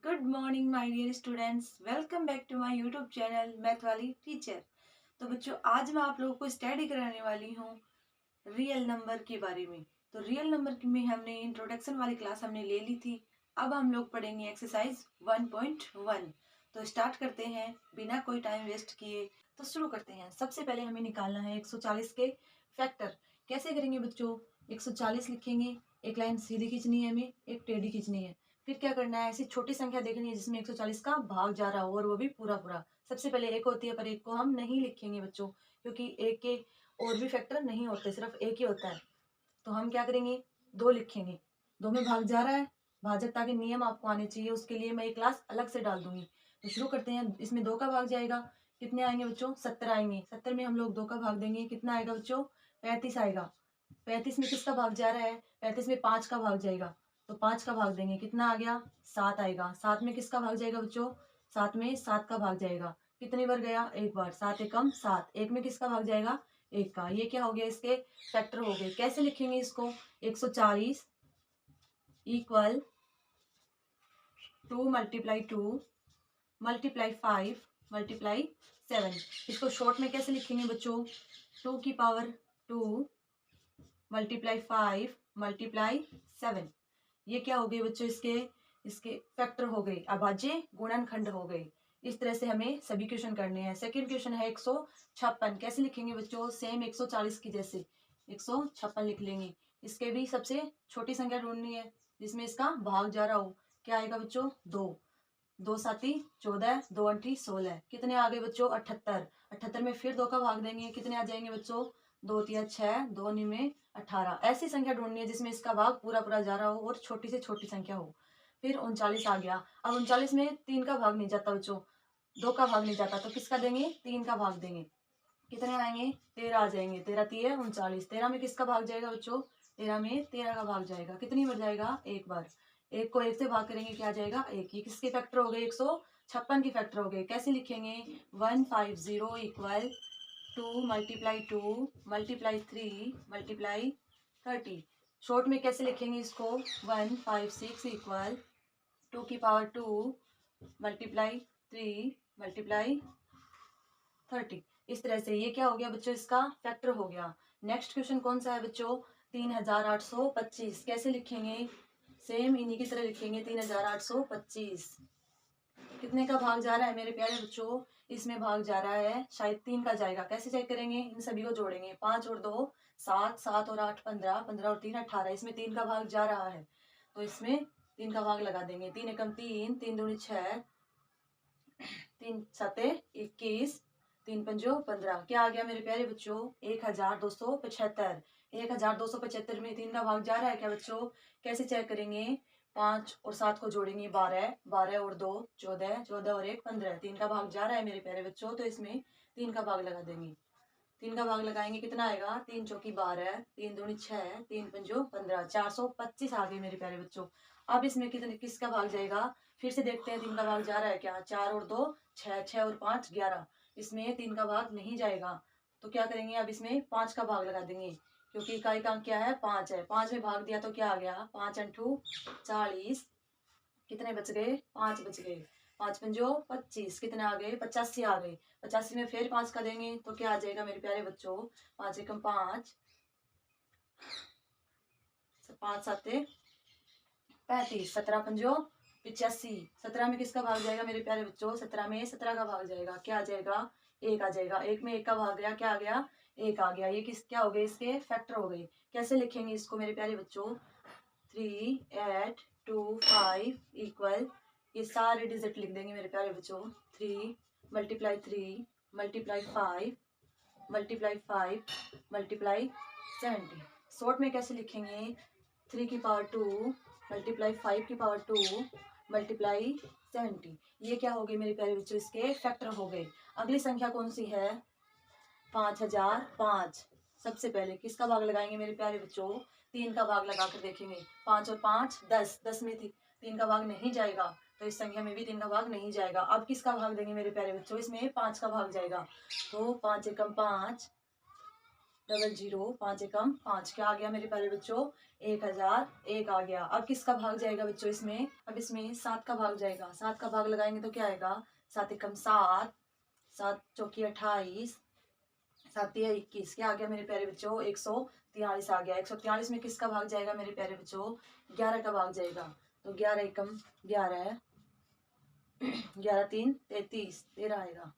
Good morning my dear students, welcome back to my YouTube channel math वाली teacher. तो बच्चों, आज मैं आप लोगों को स्टडी कराने वाली हूँ रियल नंबर के बारे में। तो रियल नंबर में हमने इंट्रोडक्शन वाली क्लास हमने ले ली थी। अब हम लोग पढ़ेंगे एक्सरसाइज 1.1। तो स्टार्ट करते हैं बिना कोई टाइम वेस्ट किए। तो शुरू करते हैं। सबसे पहले हमें निकालना है 140 के फैक्टर। कैसे करेंगे बच्चों? 140 लिखेंगे, एक लाइन सीधी खींचनी है, हमें एक टेढ़ी खींचनी है। फिर क्या करना है, ऐसी छोटी संख्या देखनी है जिसमें 140 का भाग जा रहा हो और वो भी पूरा पूरा। सबसे पहले एक होती है, पर एक को हम नहीं लिखेंगे बच्चों, क्योंकि एक के और भी फैक्टर नहीं होते, सिर्फ एक ही होता है। तो हम क्या करेंगे, दो लिखेंगे। दो में भाग जा रहा है, भाजकता के नियम आपको आने चाहिए, उसके लिए मैं एक क्लास अलग से डाल दूंगी। तो शुरू करते हैं। इसमें दो का भाग जाएगा, कितने आएंगे बच्चों? 70 आएंगे। 70 में हम लोग दो का भाग देंगे, कितना आएगा बच्चों? 35 आएगा। 35 में किसका भाग जा रहा है? 35 में 5 का भाग जाएगा, तो 5 का भाग देंगे, कितना आ गया? 7 आएगा। 7 में किसका भाग जाएगा बच्चों? 7 में 7 का भाग जाएगा, कितनी बार गया? एक बार। 7 एकम 7। एक में किसका भाग जाएगा? एक का। ये क्या हो गया? इसके फैक्टर हो गए। कैसे लिखेंगे इसको? 140 इक्वल 2 मल्टीप्लाई 2 मल्टीप्लाई 5 मल्टीप्लाई 7। इसको शॉर्ट में कैसे लिखेंगे बच्चों? 2 की पावर 2 मल्टीप्लाई 5 मल्टीप्लाई 7। ये क्या हो गए बच्चों? इसके इसके फैक्टर हो गए, अभाज्य गुणनखंड हो गए। इस तरह से हमें सभी क्वेश्चन करने हैं। सेकंड क्वेश्चन है 156। कैसे लिखेंगे बच्चों? सेम 140 की जैसे 156 लिख लेंगे। इसके भी सबसे छोटी संख्या ढूंढनी है जिसमें इसका भाग जा रहा हो। क्या आएगा बच्चों? दो। दो साती 14, दो अंठी 16, कितने आ गए बच्चों? 78। 78 में फिर दो का भाग देंगे, कितने आ जाएंगे बच्चों? दो तिया 6, दो निमे 18। ऐसी संख्या ढूंढनी है जिसमें इसका भाग पूरा पूरा जा रहा हो और छोटी से छोटी संख्या हो। फिर 39 आ गया। अब 39 में 3 का भाग नहीं जाता बच्चों, दो का भाग नहीं जाता, तो किसका देंगे? 3 का भाग देंगे। कितने आएंगे? 13 आ जाएंगे। 13 तिये 39। 13 में किसका भाग जाएगा बच्चों? 13 में 13 का भाग जाएगा, कितनी बार जाएगा? एक बार। एक को एक से भाग करेंगे, क्या आ जाएगा? एक। ये किसके फैक्टर हो गए? 156 के फैक्टर हो गए। कैसे लिखेंगे? 150 equal 2 multiply 2 multiply 3 multiply 30। Short में कैसे लिखेंगे इसको? 156 इक्वल 2 की पावर 2 मल्टीप्लाई 3 मल्टीप्लाई 30। इस तरह से ये क्या हो गया बच्चों? इसका फैक्टर हो गया। नेक्स्ट क्वेश्चन कौन सा है बच्चों? 3825। कैसे लिखेंगे? सेम इन्हीं की तरह लिखेंगे। 3825 कितने का भाग जा रहा है मेरे प्यारे बच्चों? इसमें भाग जा रहा है, शायद 3 का जाएगा। कैसे चेक करेंगे? इन सभी को जोड़ेंगे। 5 और 2 7, 7 और 8 15, 15 और 3 18। इसमें 3 का भाग जा रहा है, तो इसमें 3 का भाग लगा देंगे। 3 एकम 3, 3 दूनी 6, 3 सते 21, 3 पंजो 15। क्या आ गया मेरे प्यारे बच्चों? 1275। 1275 में 3 का भाग जा रहा है क्या बच्चों? कैसे चेक करेंगे? 5 और 7 को जोड़ेंगे, 12, 12 और 2 14, 14 और 1 15। 3 का भाग जा रहा है मेरे प्यारे बच्चों, तो इसमें 3 का भाग लगा देंगे। 3 का भाग लगाएंगे, कितना आएगा? 3 चौकी 12, 3 दूनी 6, 3 पंजो 15, 425 आ गए मेरे प्यारे बच्चों। अब इसमें कितने किसका भाग जाएगा? फिर से देखते हैं 3 का भाग जा रहा है क्या? 4 और 2 6, 6 और 5 11। इसमें 3 का भाग नहीं जाएगा, तो क्या करेंगे? अब इसमें 5 का भाग लगा देंगे, क्योंकि इकाई का अंक क्या है? 5 है। 5 में भाग दिया तो क्या आ गया? 5 अंठू 40। कितने बच गए? 5 बच गए। 5 पंजो 25, कितने आ गए? 85 आ गए। 85 में फिर 5 का देंगे तो क्या आ जाएगा मेरे प्यारे बच्चों? 5 एकम 5, 5 साते 35, 17 पंजो 85। 17 में किसका भाग जाएगा मेरे प्यारे बच्चों? 17 में 17 का भाग जाएगा। क्या आ जाएगा? एक आ जाएगा। एक में एक का भाग गया, क्या आ गया? एक आ गया। ये किस क्या हो गए? इसके फैक्टर हो गए। कैसे लिखेंगे इसको मेरे प्यारे बच्चों? 3 8 2 5 इक्वल, ये सारे डिजिट लिख देंगे मेरे प्यारे बच्चों। 3 multiply 3 multiply 5 multiply 5 multiply 70। Short में कैसे लिखेंगे? 3 की पावर 2 मल्टीप्लाई 5 की पावर 2 मल्टीप्लाई 70। ये क्या हो गए मेरे प्यारे बच्चों? इसके फैक्टर हो गए। अगली संख्या कौन सी है? 5005। सबसे पहले किसका भाग लगाएंगे मेरे प्यारे बच्चों? 3 का भाग लगा कर देखेंगे। 5 और 5 10, 10 में 3 का भाग नहीं जाएगा, तो इस संख्या में भी 3 का भाग नहीं जाएगा। अब किसका भाग देंगे मेरे प्यारे बच्चों? इसमें 5 का भाग जाएगा, तो 5 एकम 5, डबल जीरो, 5 एकम 5, क्या आ गया मेरे प्यारे बच्चों 1001 आ गया। अब किसका भाग जाएगा बच्चों इसमें, अब इसमें 7 का भाग जाएगा। 7 का भाग लगाएंगे तो क्या आएगा 7 एकम 7, 7 चौकी 28, 7 या 21, क्या आ गया मेरे प्यारे बच्चों 143 आ गया। 143 में किसका भाग जाएगा मेरे प्यारे बच्चों 11 का भाग जाएगा। तो 11 एकम 11, 11 3 33, 13 आएगा,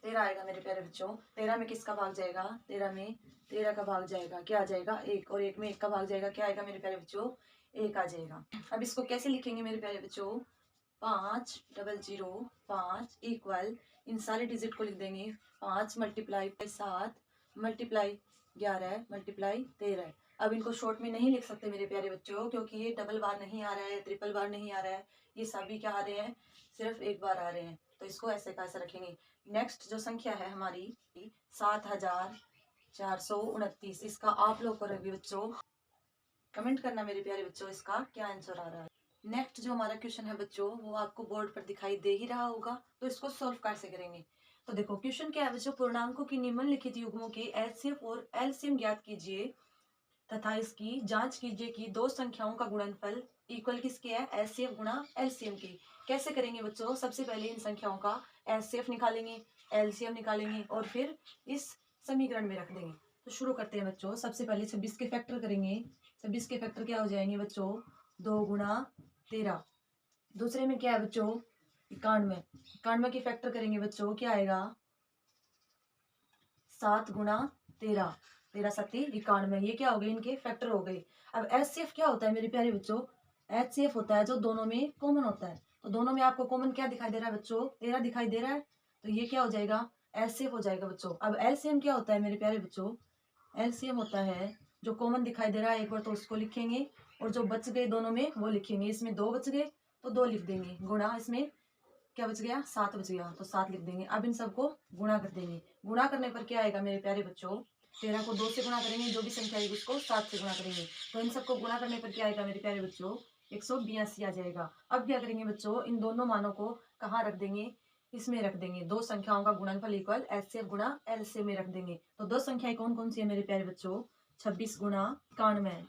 13 आएगा मेरे प्यारे बच्चों। 13 में किसका भाग जाएगा, 13 में 13 का भाग जाएगा, क्या आ जाएगा 1, और 1 में 1 का भाग जाएगा, क्या आएगा मेरे प्यारे बच्चों 1 आ जाएगा। अब इसको कैसे लिखेंगे मेरे प्यारे बच्चों 5 डबल जीरो 5 इक्वल, इन सारे डिजिट को लिख देंगे 5 मल्टीप्लाई 7 मल्टीप्लाई 11 मल्टीप्लाई 13। अब इनको शॉर्ट में नहीं लिख सकते मेरे प्यारे बच्चों, क्योंकि ये डबल बार नहीं आ रहा है, ट्रिपल बार नहीं आ रहा है, ये सभी क्या आ रहे हैं सिर्फ एक बार आ रहे हैं। तो इसको ऐसे कैसे रखेंगे। नेक्स्ट जो संख्या है हमारी 7429, इसका आप लोग करोगे बच्चों, कमेंट करना मेरे प्यारे बच्चों इसका क्या आंसर आ रहा है। नेक्स्ट जो हमारा क्वेश्चन है बच्चों वो आपको बोर्ड पर दिखाई दे ही रहा होगा, तो इसको सॉल्व कैसे करेंगे। तो देखो क्वेश्चन क्या है बच्चों, पूर्णांकों की निम्नलिखित युग्मों के एचसीएफ और एलसीएम ज्ञात कीजिए तथा इसकी जांच कीजिए कि दो संख्याओं का गुणनफल इक्वल किसके है, एचसीएफ गुणा एलसीएम के। कैसे करेंगे बच्चों, सबसे पहले इन संख्याओं का एचसीएफ निकालेंगे, एलसीएम निकालेंगे और फिर इस समीकरण में रख देंगे। तो शुरू करते हैं बच्चों, सबसे पहले 26 के फैक्टर करेंगे। 26 के फैक्टर क्या हो जाएंगे बच्चों 2 गुणा 13। दूसरे में क्या है बच्चों 91, 91 के फैक्टर करेंगे बच्चों, क्या आएगा 7 गुणा 13, 13 सत्ती 91, ये क्या हो गए इनके फैक्टर हो गए। अब एचसीएफ क्या होता है मेरे प्यारे बच्चों, एचसीएफ होता है जो दोनों में कॉमन होता है। तो दोनों में आपको कॉमन क्या दिखाई दे रहा है बच्चों 13 दिखाई दे रहा है, तो ये क्या हो जाएगा एचसीएफ हो जाएगा बच्चों। अब एलसीएम क्या होता है मेरे प्यारे बच्चों, एलसीएम होता है जो कॉमन दिखाई दे रहा है एक बार तो उसको लिखेंगे, और जो बच गए दोनों में वो लिखेंगे। इसमें 2 बच गए तो 2 लिख देंगे, गुणा इसमें क्या बच गया 7 बच गया तो 7 लिख देंगे। अब इन सबको गुणा कर देंगे, गुणा करने पर क्या आएगा मेरे प्यारे बच्चों 13 को 2 से गुणा करेंगे, जो भी संख्या आएगी उसको 7 से गुणा करेंगे, तो इन सबको गुणा करने पर क्या आएगा मेरे प्यारे बच्चों 182 आ जाएगा। अब क्या करेंगे बच्चों, इन दोनों मानों को कहाँ रख देंगे, इसमें रख देंगे। दो संख्याओं का गुणनफल इक्वल एचसीएफ गुणा एलसीएम में रख देंगे। तो दो संख्याएं कौन कौन सी है मेरे प्यारे बच्चों 26 गुणा 91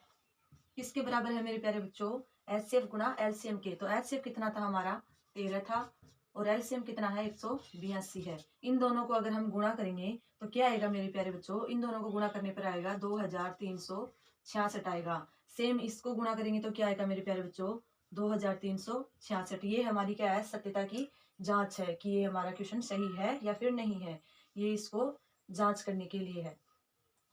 किसके बराबर है मेरे प्यारे बच्चों एचसीएफ गुणा एलसीएम के। तो एचसीएफ कितना था हमारा 13 था और एलसीएम कितना है 182 है। इन दोनों को अगर हम गुणा करेंगे तो क्या आएगा मेरे प्यारे बच्चों, इन दोनों को गुणा करने पर आएगा 2366 आएगा। सेम इसको गुणा करेंगे तो क्या आएगा मेरे प्यारे बच्चों 2366। ये हमारी क्या है सत्यता की जांच है कि ये हमारा क्वेश्चन सही है या फिर नहीं है, ये इसको जांच करने के लिए है।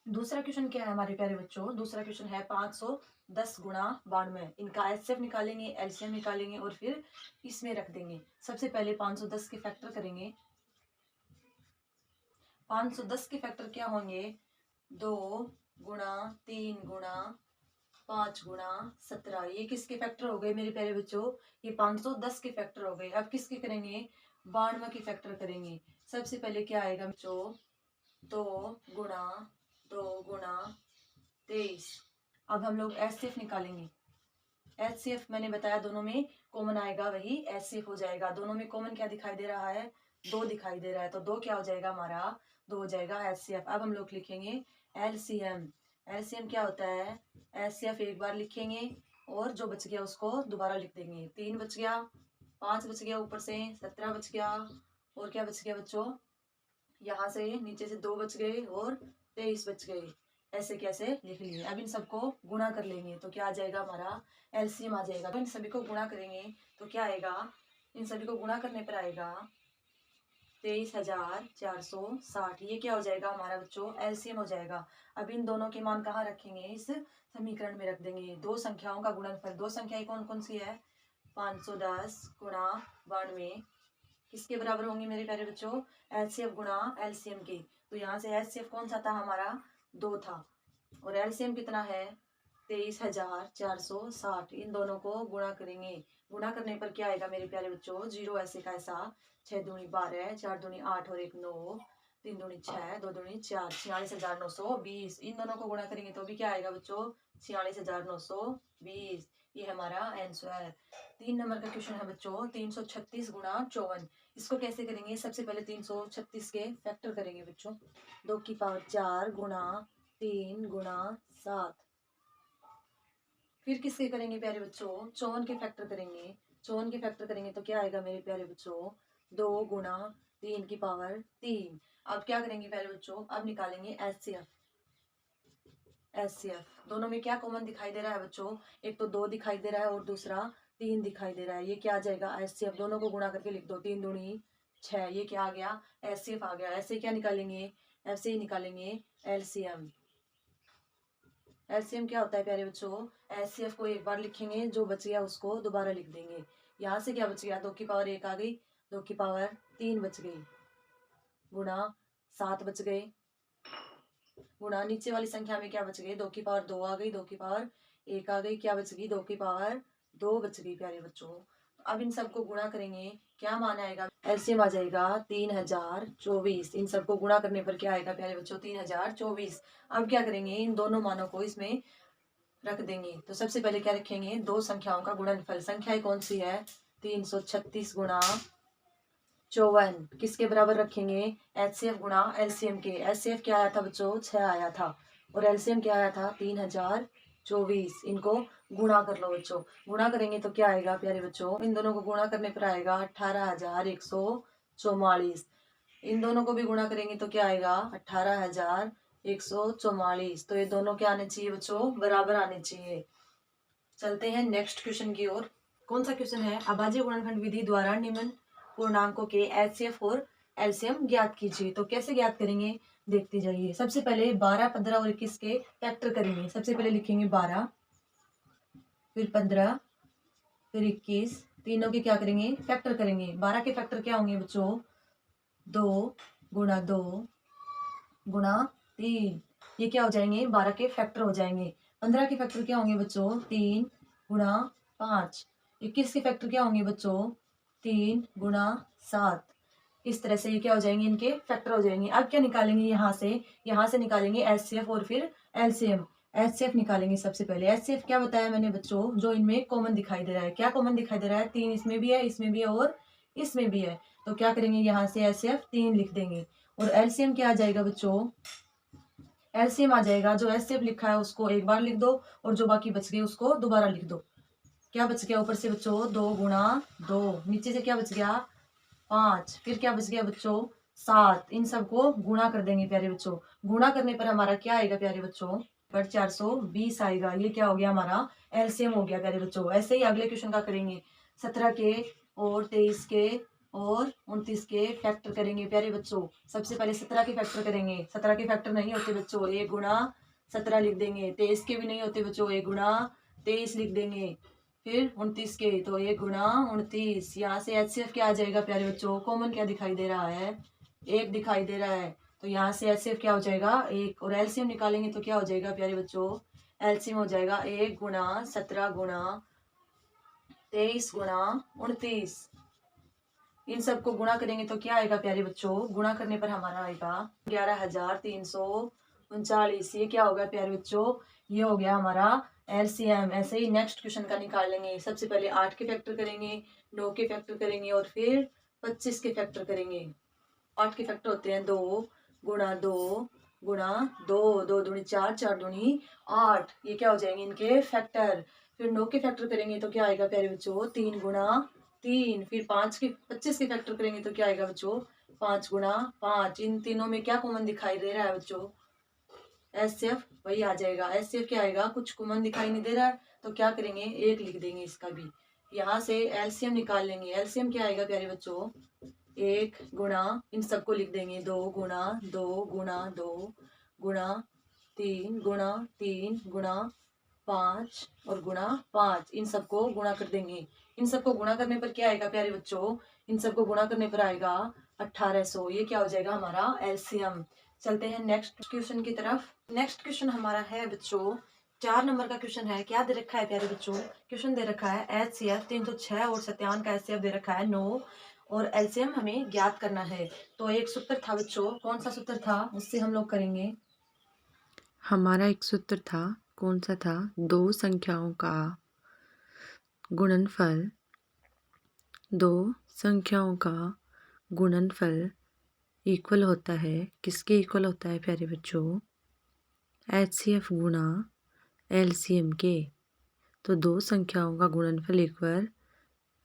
दूसरा क्वेश्चन क्या है हमारे प्यारे बच्चों, दूसरा क्वेश्चन है 510 गुणा 92। इनका एचसीएफ निकालेंगे, एलसीएम निकालेंगे और फिर इसमें रख देंगे। सबसे पहले 510 के फैक्टर करेंगे। 510 के फैक्टर क्या होंगे 2 गुणा 3 गुणा 5 गुणा 17, ये किसके फैक्टर हो गए मेरे प्यारे बच्चों, ये 510 के फैक्टर हो गए। अब किसके करेंगे 92 के फैक्टर करेंगे। सबसे पहले क्या आएगा बच्चों 2 गुणा 2 गुणा 23। अब हम लोग एचसीएफ निकालेंगे। एचसीएफ मैंने बताया दोनों में कॉमन आएगा वही एचसीएफ हो जाएगा। दोनों में कॉमन क्या दिखाई दे रहा है 2 दिखाई दे रहा है, तो 2 क्या हो जाएगा हमारा 2 हो जाएगा एचसीएफ। अब हम लोग लिखेंगे एलसीएम। एलसीएम क्या होता है एचसीएफ एक बार लिखेंगे और जो बच गया उसको दोबारा लिख देंगे। 3 बच गया, 5 बच गया, ऊपर से 17 बच गया, और क्या बच गया बच्चों यहाँ से नीचे से 2 बच गए और 23 बच गए। ऐसे कैसे लिख लिए। अब इन सबको गुणा कर लेंगे तो क्या आ जाएगा हमारा एलसीएम आ जाएगा। तो इन सभी को गुणा करेंगे तो क्या आएगा, इन सभी को गुणा करने पर आएगा 23,460। ये क्या हो जाएगा हमारा बच्चों एलसीएम हो जाएगा। अब इन दोनों के मान कहाँ रखेंगे इस समीकरण में रख देंगे। दो संख्याओं का गुणनफल, दो संख्याएं कौन कौन सी है 510 गुणा 92 किसके बराबर होंगे मेरे प्यारे बच्चों एचसीएफ गुणा एलसीएम के। तो यहाँ से एचसीएफ कौन सा था हमारा 2 था और एलसीएम कितना है 23,460। इन दोनों को गुणा करेंगे, गुणा करने पर क्या आएगा मेरे प्यारे बच्चों 0 ऐसे का ऐसा, 6 दूनी 12, 4 दूनी 8 और 1 9, 3 दूनी 6, 2 दूनी 4, 46,920। इन दोनों को गुणा करेंगे तो भी क्या आएगा बच्चों 46,920। ये हमारा आंसर है। 3 नंबर का क्वेश्चन है बच्चों 336 गुणा 54। इसको कैसे करेंगे? सबसे पहले 336 के फैक्टर करेंगे बच्चों। 2 की पावर 4 गुणा 3 गुणा 7। फिर किसके करेंगे प्यारे बच्चों? 54 के फैक्टर करेंगे। 54 के फैक्टर करेंगे तो क्या आएगा मेरे प्यारे बच्चों? 2 गुणा 3 की पावर 3। अब क्या करेंगे प्यारे बच्चों? अब निकालेंगे एचसीएफ। एचसीएफ दोनों में क्या कॉमन दिखाई दे रहा है बच्चों? एक तो 2 दिखाई दे रहा है और दूसरा 3 दिखाई दे रहा है। ये क्या आ जाएगा? एचसीएफ। दोनों को गुणा करके लिख दो। 3 दूनी 6। ये क्या आ गया? एचसीएफ आ गया। ऐसे क्या निकालेंगे? ऐसे ही निकालेंगे एलसीएम। एलसीएम क्या होता है प्यारे बच्चों? एचसीएफ को एक बार लिखेंगे, जो बच गया उसको दोबारा लिख देंगे। यहाँ से क्या बच गया? 2 की पावर 1 आ गई, 2 की पावर 3 बच गई, गुणा 7 बच गए, गुणा नीचे वाली संख्या में क्या बच गई? 2 की पावर 2 आ गई, 2 की पावर 1 आ गई, क्या बच गई? 2 की पावर 2 बच गई प्यारे बच्चों। अब इन सबको गुणा करेंगे, क्या मान आएगा? एलसीएम आ जाएगा 3024। इन सबको गुणा करने पर क्या आएगा प्यारे बच्चों? 3024। अब क्या करेंगे? इन दोनों मानों को इसमें रख देंगे। तो सबसे पहले क्या रखेंगे? दो संख्याओं का गुणनफल। संख्याएं कौन सी है? 336 गुणा 54 किसके बराबर रखेंगे? एचसीएफ गुणा एलसीएम के। एचसीएफ क्या आया था बच्चों? 6 आया था और एलसीएम क्या आया था? 3024। इनको गुणा कर लो बच्चों। गुणा करेंगे तो क्या आएगा प्यारे बच्चों? इन दोनों को गुणा करने पर आएगा 18,144। इन दोनों को भी गुणा करेंगे तो क्या आएगा? 18,144। तो ये दोनों क्या आने चाहिए बच्चों? बराबर आने चाहिए। चलते हैं नेक्स्ट क्वेश्चन की ओर। कौन सा क्वेश्चन है? अभाज्य गुणनखंड विधि द्वारा निम्न पूर्णांकों के एचसीएफ और एलसीएम ज्ञात कीजिए। तो कैसे ज्ञात करेंगे देखते जाइए। सबसे पहले 12, 15 और 21 के फैक्टर करेंगे। सबसे पहले लिखेंगे 12, फिर 15, फिर 21। तीनों के क्या करेंगे? फैक्टर करेंगे। 12 के फैक्टर क्या होंगे बच्चों? 2 गुणा 2 गुणा 3। ये क्या हो जाएंगे? 12 के फैक्टर हो जाएंगे। 15 के फैक्टर क्या होंगे बच्चों? 3 गुणा 5। 21 के फैक्टर क्या होंगे बच्चों? 3 गुणा 7। इस तरह से ये क्या हो जाएंगे? इनके फैक्टर हो जाएंगे। अब क्या निकालेंगे यहाँ से? यहाँ से निकालेंगे एचसीएफ और फिर एलसीएम। एचसीएफ निकालेंगे सबसे पहले। एचसीएफ क्या बताया मैंने बच्चों? जो इनमें कॉमन दिखाई दे रहा है। क्या कॉमन दिखाई दे रहा है? 3 इसमें भी है, इसमें भी है और इसमें भी है। तो क्या करेंगे? यहाँ से एचसीएफ 3 लिख देंगे। और एलसीएम क्या आ जाएगा बच्चों? एलसीएम आ जाएगा, जो एचसीएफ लिखा है उसको एक बार लिख दो और जो बाकी बच गए उसको दोबारा लिख दो। क्या बच गया ऊपर से बच्चों? 2 गुणा 2। नीचे से क्या बच गया? 5। फिर क्या बच गया बच्चों? 7। इन सबको गुणा कर देंगे प्यारे बच्चों। गुणा करने पर हमारा क्या आएगा प्यारे बच्चों? पर 420 आएगा। ये क्या हो गया? हमारा एलसीएम हो गया प्यारे बच्चों। ऐसे ही अगले क्वेश्चन का करेंगे। 17 के और 23 के और 29 के फैक्टर करेंगे प्यारे बच्चों। सबसे पहले 17 के फैक्टर करेंगे। 17 के फैक्टर नहीं होते बच्चों, 1 गुणा 17 लिख देंगे। 23 के भी नहीं होते बच्चों, 1 गुणा 23 लिख देंगे। फिर 29 के तो 1 गुणा 29। यहाँ से एचसीएफ क्या आ जाएगा प्यारे बच्चों? कॉमन क्या दिखाई दे रहा है? 1 दिखाई दे रहा है। तो यहाँ से एचसीएफ क्या हो जाएगा? 1। और एलसीएम निकालेंगे तो क्या हो जाएगा प्यारे बच्चों? एलसीएम हो जाएगा 1 गुणा 17 गुणा 23 गुणा 29। इन सबको गुणा करेंगे तो क्या आएगा प्यारे बच्चों? गुणा करने पर हमारा आएगा 11,339। ये क्या होगा प्यारे बच्चों? ये हो गया हमारा एलसीएम। ऐसे ही नेक्स्ट क्वेश्चन का निकालेंगे। सबसे पहले 8 के फैक्टर करेंगे, 9 के फैक्टर करेंगे और फिर 25 के फैक्टर करेंगे। 8 के फैक्टर होते हैं 2 गुणा 2 गुणा 2। 2 दूनी 4, 4 दूनी 8। ये क्या हो जाएंगे? इनके फैक्टर। फिर 9 के फैक्टर करेंगे तो क्या आएगा प्यारे बच्चों? 3 गुणा 3। फिर 25 के फैक्टर करेंगे तो क्या आएगा बच्चों? 5 गुणा 5। इन तीनों में क्या कॉमन दिखाई दे रहा है बच्चों? एचसीएफ वही आ जाएगा। एचसीएफ क्या आएगा? कुछ कॉमन दिखाई नहीं दे रहा है तो क्या करेंगे? 1 लिख देंगे इसका भी। यहाँ से एलसीएम निकाल लेंगे। एलसीएम क्या आएगा प्यारे बच्चों? 1 गुणा इन सबको लिख देंगे 2 गुणा 2 गुणा 2 गुणा 3 गुणा 3 गुणा 5 और गुणा 5। इन सबको गुणा कर देंगे। इन सबको गुणा करने पर क्या आएगा प्यारे बच्चों? इन सबको गुणा करने पर आएगा 1800। ये क्या हो जाएगा? हमारा एलसीएम। चलते हैं नेक्स्ट क्वेश्चन की तरफ। नेक्स्ट क्वेश्चन हमारा है बच्चों 4 नंबर का क्वेश्चन है। क्या दे रखा है प्यारे बच्चों? क्वेश्चन दे रखा है एचसीएफ 306 और सत्यावन का एचसीएफ दे रखा है 9 और एलसीएम हमें ज्ञात करना है। तो एक सूत्र था बच्चों, कौन सा सूत्र था? उससे हम लोग करेंगे। हमारा एक सूत्र था, कौन सा था? दो संख्याओं का गुणनफल दो संख्याओं का गुणनफल इक्वल होता है, किसके इक्वल होता है प्यारे बच्चों? HCF गुणा LCM के। तो दो संख्याओं का गुणनफल इक्वल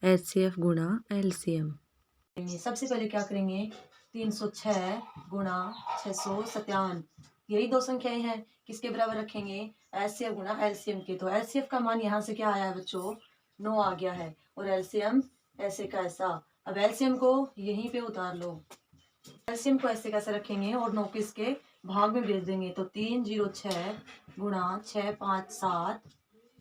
HCF गुणा LCM। सबसे पहले क्या करेंगे, 306 गुणा 657, यही दो संख्याएं हैं, किसके बराबर रखेंगे? एचसीएफ गुणा एलसीएम के। तो एचसीएफ का मान यहाँ से क्या आया है बच्चों? 9 आ गया है, और एलसीएम ऐसे का ऐसा। अब एलसीएम को यहीं पे उतार लो, एलसीएम को ऐसे कैसे रखेंगे और 9 को इसके भाग में भेज देंगे। तो 306 गुणा 657,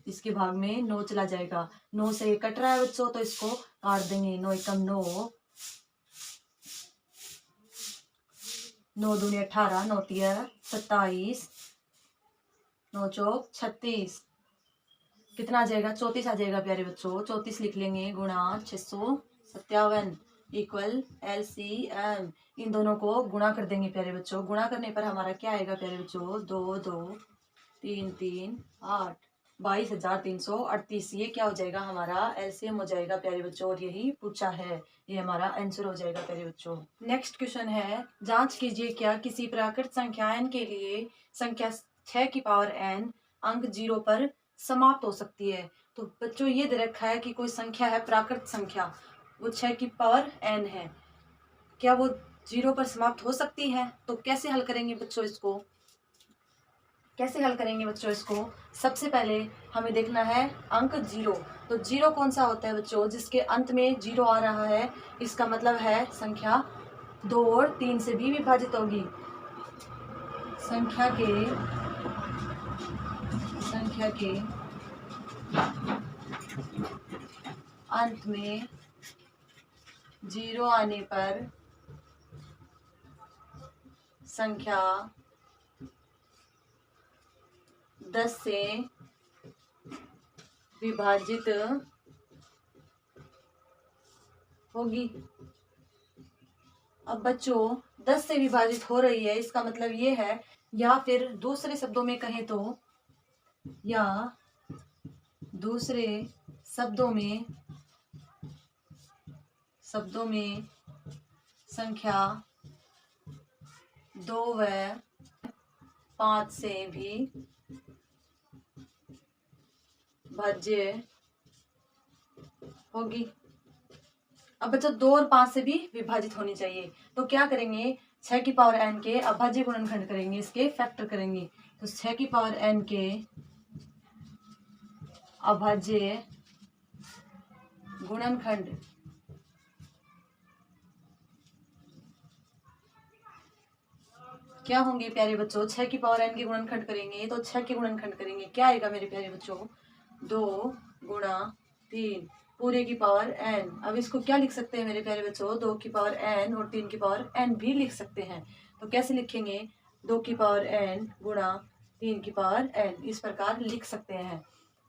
इसके भाग में 9 चला जाएगा, 9 से कट रहा है बच्चों, तो इसको काट देंगे। 9 एकम 9, 9 दूनी 18, 9 तिया 27, 9 चौक 36, कितना आ जाएगा? 34 आ जाएगा प्यारे बच्चों। 34 लिख लेंगे गुणा 657 इक्वल LCM। इन दोनों को गुणा कर देंगे प्यारे बच्चों। गुणा करने पर हमारा क्या आएगा प्यारे बच्चों? 2 2 3 3 8, 22,338। ये क्या हो जाएगा? हमारा LCM हो जाएगा प्यारे बच्चों, और यही पूछा है, ये हमारा आंसर हो जाएगा प्यारे बच्चों। नेक्स्ट क्वेश्चन है, जांच कीजिए क्या किसी प्राकृत संख्या n के लिए संख्या 6 की पावर n अंक 0 पर समाप्त हो सकती है। तो बच्चों ये दे रखा है कि कोई संख्या है प्राकृत संख्या, वो 6 की पावर n है, क्या वो 0 पर समाप्त हो सकती है? तो कैसे हल करेंगे बच्चों इसको? कैसे हल करेंगे बच्चों इसको? सबसे पहले हमें देखना है अंक 0। तो 0 कौन सा होता है बच्चों? जिसके अंत में 0 आ रहा है, इसका मतलब है संख्या 2 और 3 से भी विभाजित होगी। संख्या के अंत में 0 आने पर संख्या 10 से विभाजित होगी। अब बच्चों 10 से विभाजित हो रही है, इसका मतलब ये है, या फिर दूसरे शब्दों में कहें तो, या दूसरे शब्दों में संख्या 2 व 5 से भी भाज्य होगी। अब बच्चों 2 और 5 से भी विभाजित होनी चाहिए, तो क्या करेंगे? 6 की पावर n के अभाज्य गुणनखंड करेंगे, इसके फैक्टर करेंगे। तो 6 की पावर n के अभाज्य गुणनखंड क्या होंगे प्यारे बच्चों? 6 की पावर n के गुणनखंड करेंगे, तो 6 के गुणनखंड करेंगे, क्या आएगा मेरे प्यारे बच्चों? 2 गुणा 3 पूरे की पावर n। अब इसको क्या लिख सकते हैं मेरे प्यारे बच्चों? 2 की पावर n और 3 की पावर n भी लिख सकते हैं। तो कैसे लिखेंगे? 2 की पावर n गुणा 3 की पावर n, इस प्रकार लिख सकते हैं।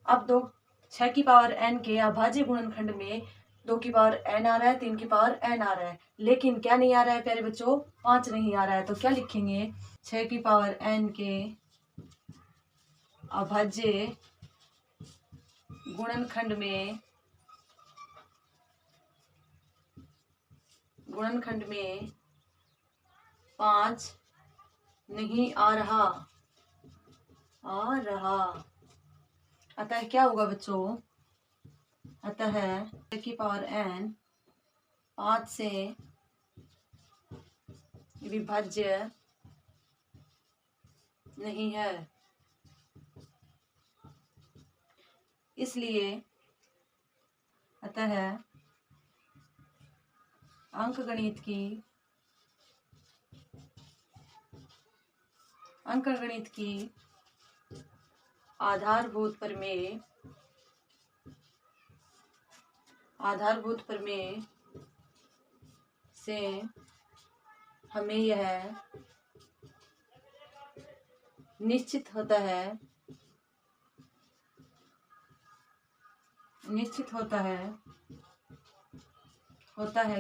अब 6 की पावर n के अभाज्य गुणनखंड में 2 की पावर n आ रहा है, 3 की पावर n आ रहा है, लेकिन क्या नहीं आ रहा है प्यारे बच्चों? 5 नहीं आ रहा है। तो क्या लिखेंगे? 6 की पावर n के अभाज्य गुणनखंड में 5 नहीं आ रहा, अतः क्या होगा बच्चों? अतः 6 की पावर n 5 से विभाज्य नहीं है। इसलिए अतः अंकगणित की आधारभूत प्रमेय से हमें यह निश्चित होता है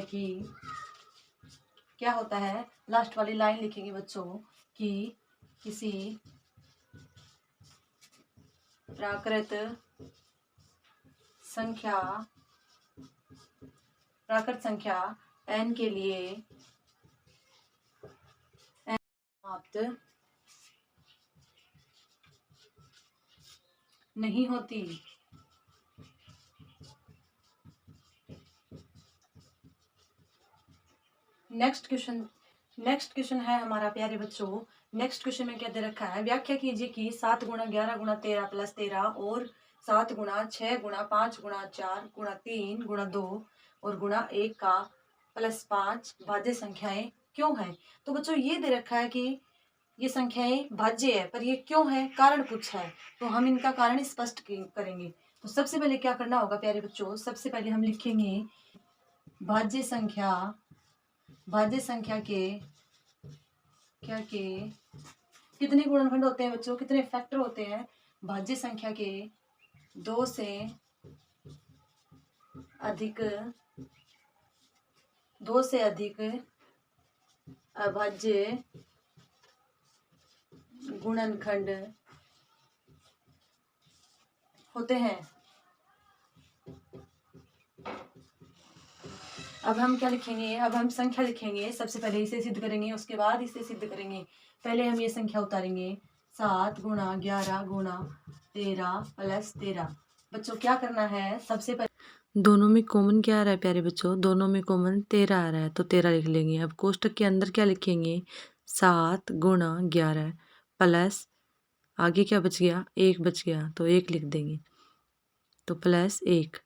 कि क्या होता है? लास्ट वाली लाइन लिखेंगे बच्चों कि किसी प्राकृत संख्या प्राकृत संख्या n के लिए समाप्त नहीं होती। नेक्स्ट क्वेश्चन है हमारा प्यारे बच्चों। नेक्स्ट क्वेश्चन में क्या दे रखा है, व्याख्या कीजिए कि 7 गुणा 11 गुणा 13 प्लस 13 और 7 गुणा 6 गुणा 5 गुणा 4 गुणा 3 गुणा 2 और गुणा 1 का प्लस 5 भाज्य संख्याएं क्यों है। तो बच्चों ये दे रखा है कि ये संख्याएं भाज्य है, पर ये क्यों है, कारण पूछा है, तो हम इनका कारण स्पष्ट करेंगे। तो सबसे पहले क्या करना होगा प्यारे बच्चों, सबसे पहले हम लिखेंगे भाज्य संख्या के कितने गुणनखंड होते हैं बच्चों, कितने फैक्टर होते हैं। भाज्य संख्या के 2 से अधिक अभाज्य गुणनखंड होते हैं। अब हम क्या लिखेंगे, अब हम संख्या लिखेंगे। सबसे पहले इसे सिद्ध करेंगे, उसके बाद इसे सिद्ध करेंगे। पहले हम ये संख्या उतारेंगे, 7 गुणा 11 गुणा 13 प्लस 13। बच्चों क्या करना है, सबसे पहले दोनों में कॉमन क्या आ रहा है प्यारे बच्चों, दोनों में कॉमन 13 आ रहा है, तो 13 लिख लेंगे। अब कोष्टक के अंदर क्या लिखेंगे, 7 गुणा 11 प्लस आगे क्या बच गया, 1 बच गया, तो 1 लिख देंगे, तो प्लस 1।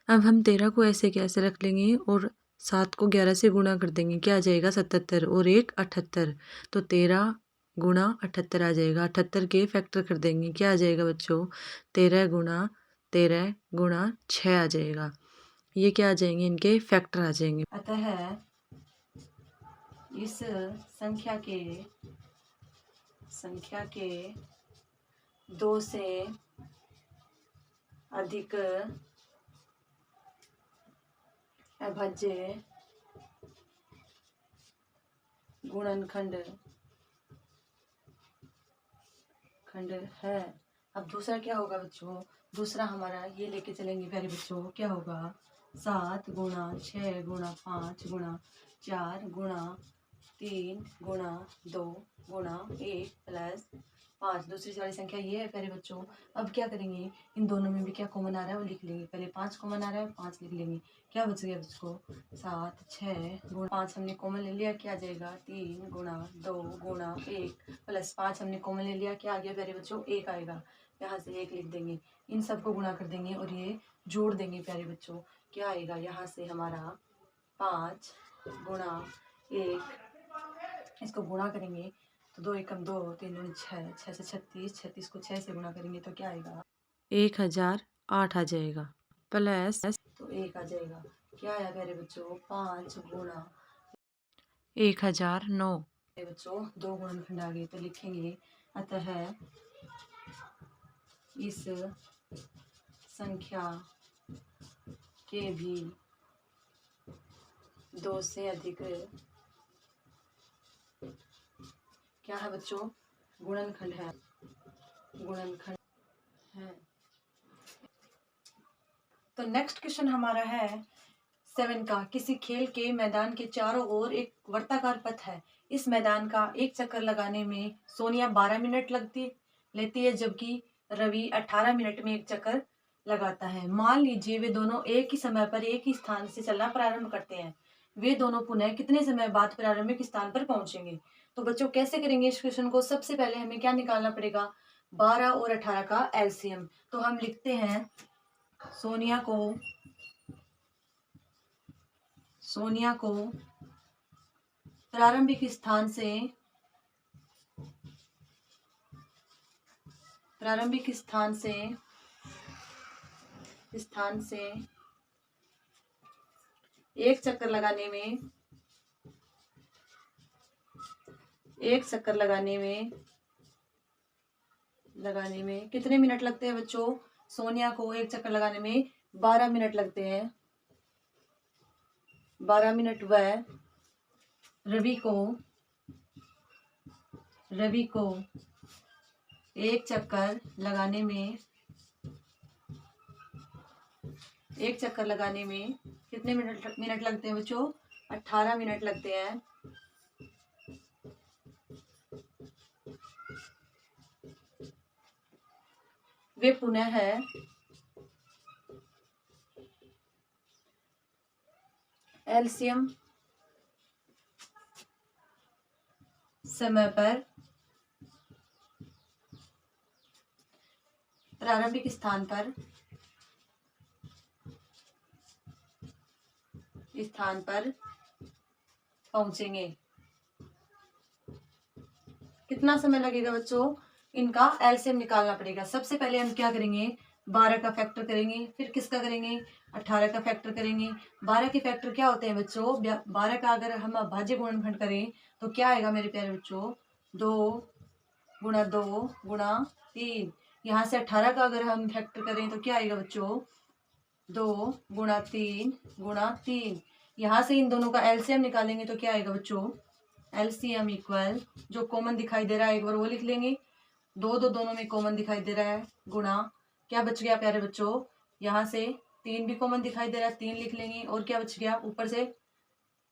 अब हम 13 को ऐसे कैसे रख लेंगे और 7 को 11 से गुणा कर देंगे, क्या आ जाएगा 77 और 1 78, तो 13 गुणा 78 आ जाएगा। 78 के फैक्टर कर देंगे, क्या आ जाएगा बच्चों, 13 गुणा 6 आ जाएगा। ये क्या आ जाएंगे, इनके फैक्टर आ जाएंगे। अतः इस संख्या के 2 से अधिक अभाज्य गुणनखंड है। अब दूसरा क्या होगा बच्चों, दूसरा हमारा ये लेके चलेंगे प्यारे बच्चों, क्या होगा, 7 गुणा 6 गुणा 5 गुणा 4 गुणा 3 गुणा 2 गुणा 1 प्लस 5। दूसरी वाली संख्या ये है प्यारे बच्चों। अब क्या करेंगे, इन दोनों में भी क्या कॉमन आ रहा है वो लिख लेंगे। पहले 5 कॉमन आ रहा है, 5 लिख लेंगे। क्या बच गया बच्चों, 7 6 गुणा 5 हमने कॉमन ले लिया, क्या आ जाएगा, 3 गुणा 2 गुणा 1 प्लस 5 हमने कॉमन ले लिया, क्या आ गया प्यारे बच्चों, 1 आएगा। यहाँ से 1 लिख देंगे, इन सबको गुणा कर देंगे और ये जोड़ देंगे प्यारे बच्चों। क्या आएगा, यहाँ से हमारा 5 गुणा 1, इसको गुणा करेंगे तो 2 एकम 2 3 दूनी 6, 6 से 36, 36 को 6 से गुणा करेंगे तो क्या आएगा, 1008 आ जाएगा, प्लस तो 1 आ जाएगा। क्या आया प्यारे बच्चों, 5 गुणा 1009। बच्चों 2 गुणनखंड आ गए, तो लिखेंगे अतः इस संख्या के भी 2 से अधिक क्या है बच्चों, गुणनखंड है। तो नेक्स्ट क्वेश्चन हमारा है 7 का, किसी खेल के मैदान के चारों ओर एक वर्ताकार पथ है। इस मैदान का एक चक्कर लगाने में सोनिया 12 मिनट लेती है, जबकि रवि 18 मिनट में एक चक्कर लगाता है। मान लीजिए वे दोनों एक ही समय पर एक ही स्थान से चलना प्रारंभ करते हैं। वे दोनों पुनः कितने समय बाद प्रारंभिक स्थान पर पहुंचेंगे। तो बच्चों कैसे करेंगे इस क्वेश्चन को, सबसे पहले हमें क्या निकालना पड़ेगा, 12 और 18 का एलसीएम। तो हम लिखते हैं सोनिया को प्रारंभिक स्थान से एक चक्कर लगाने में कितने मिनट लगते हैं बच्चों, सोनिया को एक चक्कर लगाने में 12 मिनट लगते हैं। 12 मिनट व रवि को एक चक्कर लगाने में कितने मिनट लगते हैं बच्चों? 18 मिनट लगते हैं। वे पुनः है एलसीएम समय पर प्रारंभिक स्थान पर पहुंचेंगे। कितना समय लगेगा बच्चों? इनका एलसीएम निकालना पड़ेगा। सबसे पहले हम क्या करेंगे? 12 का फैक्टर करेंगे, फिर किसका करेंगे? 18 का फैक्टर करेंगे। 12 के फैक्टर क्या होते हैं बच्चों? 12 का अगर हम अभाज्य गुणनखंड करें तो क्या आएगा मेरे प्यारे बच्चों? 2 गुणा 2 गुणा 3। यहाँ से 18 का अगर हम फैक्टर करें तो क्या आएगा बच्चों? 2 गुणा 3 गुणा 3। यहाँ से इन दोनों का एलसीएम निकालेंगे तो क्या आएगा बच्चों? एलसीएम इक्वल, जो कॉमन दिखाई दे रहा है एक बार वो लिख लेंगे। 2 दोनों में कॉमन दिखाई दे रहा है, गुणा क्या बच गया प्यारे बच्चों? यहाँ से 3 भी कॉमन दिखाई दे रहा है, 3 लिख लेंगे। और क्या बच गया? ऊपर से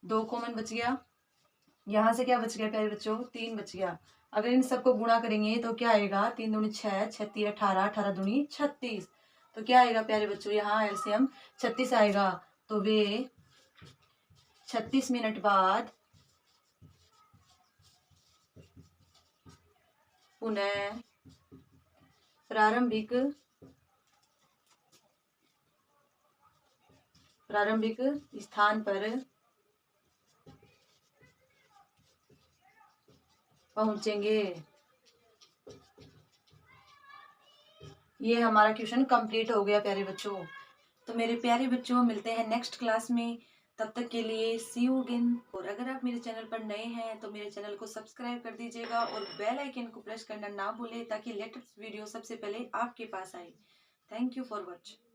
2 कॉमन बच गया। यहाँ से क्या बच गया प्यारे बच्चों? 3 बच गया। अगर इन सबको गुणा करेंगे तो क्या आएगा? 3 दूनी 6, 6 3 18, 18 दूनी 36। तो क्या आएगा प्यारे बच्चों? यहाँ एलसीएम 36 आएगा। तो वे 36 मिनट बाद पुनः प्रारंभिक स्थान पर पहुंचेंगे। ये हमारा क्वेश्चन कंप्लीट हो गया प्यारे बच्चों। तो मेरे प्यारे बच्चों, मिलते हैं नेक्स्ट क्लास में। तब तक के लिए सी यू अगेन। और अगर आप मेरे चैनल पर नए हैं तो मेरे चैनल को सब्सक्राइब कर दीजिएगा और बेल आइकन को प्रेस करना ना भूलें ताकि लेटेस्ट वीडियो सबसे पहले आपके पास आए। Thank you for watching.